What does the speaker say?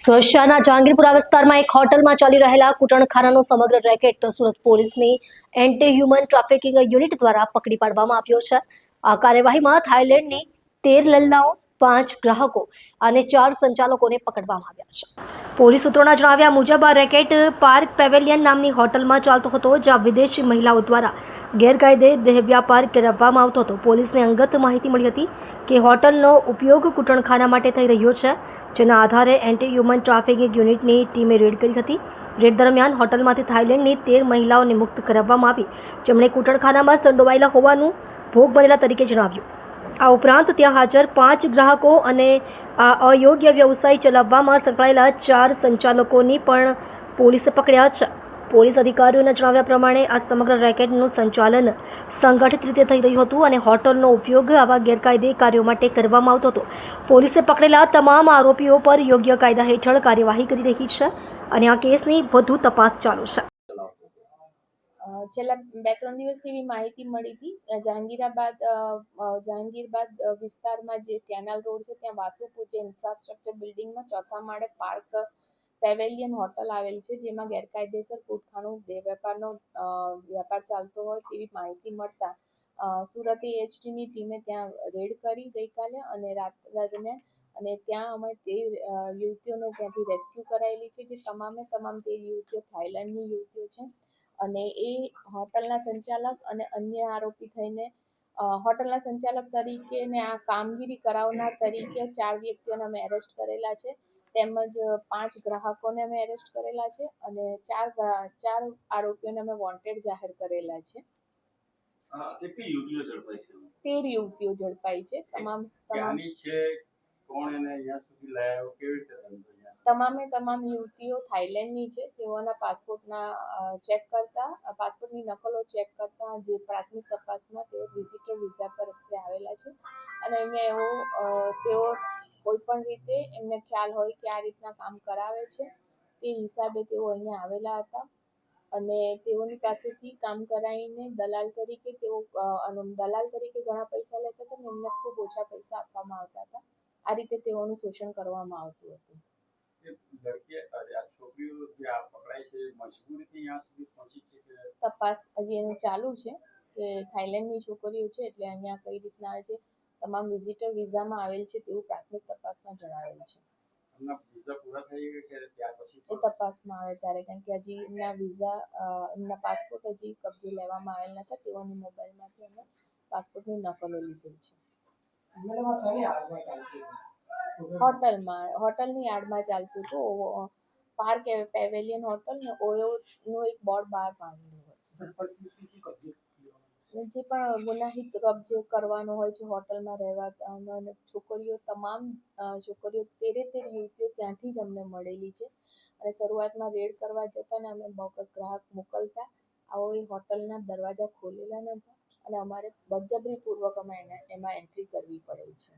સુરત શહેરના જહાંગીરપુરા વિસ્તારમાં એક હોટલમાં ચાલી રહેલા કૂટણખાનાનો સમગ્ર રેકેટ સુરત પોલીસની એન્ટી હ્યુમન ટ્રાફિકિંગ યુનિટ દ્વારા પકડી પાડવામાં આવ્યો છે. આ કાર્યવાહીમાં થાઇલેન્ડની 13 લલ્લાઓ, 5 ગ્રાહકો અને 4 સંચાલકોને પકડવામાં આવ્યા છે. પોલીસ સૂત્રોના જણાવ્યા મુજબ આ રેકેટ પાર્ક પેવેલિયન નામની હોટલમાં ચાલતો હતો, જ્યાં વિદેશી મહિલાઓ દ્વારા ગેરકાયદે દેહ વ્યાપાર કરાવવામાં આવતો હતો. પોલીસને અંગત માહિતી મળી હતી કે હોટલનો ઉપયોગ કૂટણખાના માટે થઈ રહ્યો છે, જેના આધારે એન્ટી હ્યુમન ટ્રાફિકિંગ યુનિટની ટીમે રેડ કરી હતી. રેડ દરમિયાન હોટલમાંથી થાઇલેન્ડની 13 મહિલાઓને મુક્ત કરાવવામાં આવી, જેમણે કૂટણખાનામાં સંડોવાયેલા હોવાનું ભોગ બનેલા તરીકે જણાવ્યું. આ ઉપરાંત ત્યાં હાજર 5 ગ્રાહકો અને આ અયોગ્ય વ્યવસાય ચલાવવામાં સંકળાયેલા 4 સંચાલકોની પણ પોલીસે પકડ્યા છે. પોલીસ અધિકારીઓના જણાવ્યા પ્રમાણે આ સમગ્ર રેકેટનું સંચાલન સંગઠિત રીતે થઈ રહ્યું હતું અને હોટલનો ઉપયોગ આવા ગેરકાયદે કાર્યો માટે કરવામાં આવતો હતો. પોલીસે પકડેલા તમામ આરોપીઓ પર યોગ્ય કાયદા હેઠળ કાર્યવાહી કરી રહી છે અને આ કેસની વધુ તપાસ ચાલુ છે. છેલ્લા 2-3 દિવસથી એવી માહિતી મળી હતી. જહાંગીરબાદ વિસ્તારમાં જે કેનાલ રોડ છે ત્યાં વાસુપુર જે ઇન્ફ્રાસ્ટ્રક્ચર બિલ્ડિંગમાં 4થા માળે પાર્ક પેવેલિયન હોટલ આવેલ છે, જેમાં ગેરકાયદેસર કૂટખાનું દેહ વેપારનો વેપાર ચાલતો હોય તેવી માહિતી મળતા સુરત એએચટીની ટીમે ત્યાં રેડ કરી ગઈકાલે અને રાત દરમિયાન, અને ત્યાં અમે 13 યુવતીઓને ત્યાંથી રેસ્ક્યુ કરાયેલી છે. જે તમામે તમામ 13 યુવતીઓ થાઇલેન્ડની યુવતીઓ છે અને એ હોટલના સંચાલક અને અન્ય આરોપી થઈને હોટલના સંચાલક તરીકે ને આ કામગીરી કરાવનાર તરીકે 4 વ્યક્તિઓને અમે એરેસ્ટ કરેલા છે, તેમજ 5 ગ્રાહકોને અમે એરેસ્ટ કરેલા છે અને 4 આરોપીઓને અમે વોન્ટેડ જાહેર કરેલા છે. કેટલી યુવતીઓ ઝડપાઈ છે? 13 યુવતીઓ ઝડપાઈ છે. તમામે તમામ યુવતીઓ થાઇલેન્ડની છે. તેઓના પાસપોર્ટની નકલો ચેક કરતા જે પ્રાથમિક તપાસમાં તેઓ વિઝિટર વિઝા પર આવેલા છે અને અહીંયા તેઓ કોઈ પણ રીતે એમને ખ્યાલ હોય કે આ રીતના કામ કરાવે છે તે હિસાબે તેઓ અહીંયા આવેલા હતા અને તેઓની પાસેથી કામ કરાવીને દલાલ તરીકે ઘણા પૈસા લેતા હતા અને એમને ખૂબ ઓછા પૈસા આપવામાં આવતા હતા. આ રીતે તેઓનું શોષણ કરવામાં આવતું હતું. તપાસ હજી એનું ચાલુ છે કે થાઇલેન્ડની છોકરીઓ છે એટલે અહીંયા કઈ રીતના આવે છે, તમામ વિઝિટર વિઝામાં આવેલ છે તેવું પ્રાથમિક તપાસમાં જણાવેલ છે. એ તપાસમાં આવે ત્યારે, કારણ કે હજી એમના પાસપોર્ટ હજી કબજે લેવામાં આવેલ નતા. તેઓની મોબાઈલમાંથી અમે પાસપોર્ટની નકલો લીધેલ છે. હોટલની યાર્ડમાં ચાલતું હતું. પાર્ક પેવેલિયન હોટલ ને ઓયોનું એક બોર્ડ બહાર માંડેલું હતું. જે પણ ગુનાહિત કબજે કરવાનો હોય છે હોટલમાં રહેવા અને તમામ છોકરીઓ 13 યુવતીઓ ત્યાંથી જ અમને મળેલી છે અને શરૂઆતમાં રેડ કરવા જતા ને અમે બોગસ ગ્રાહક મોકલતા આવો એ હોટલના દરવાજા ખોલેલા નહોતા અને અમારે બળજબરીપૂર્વક અમે એમાં એન્ટ્રી કરવી પડે છે.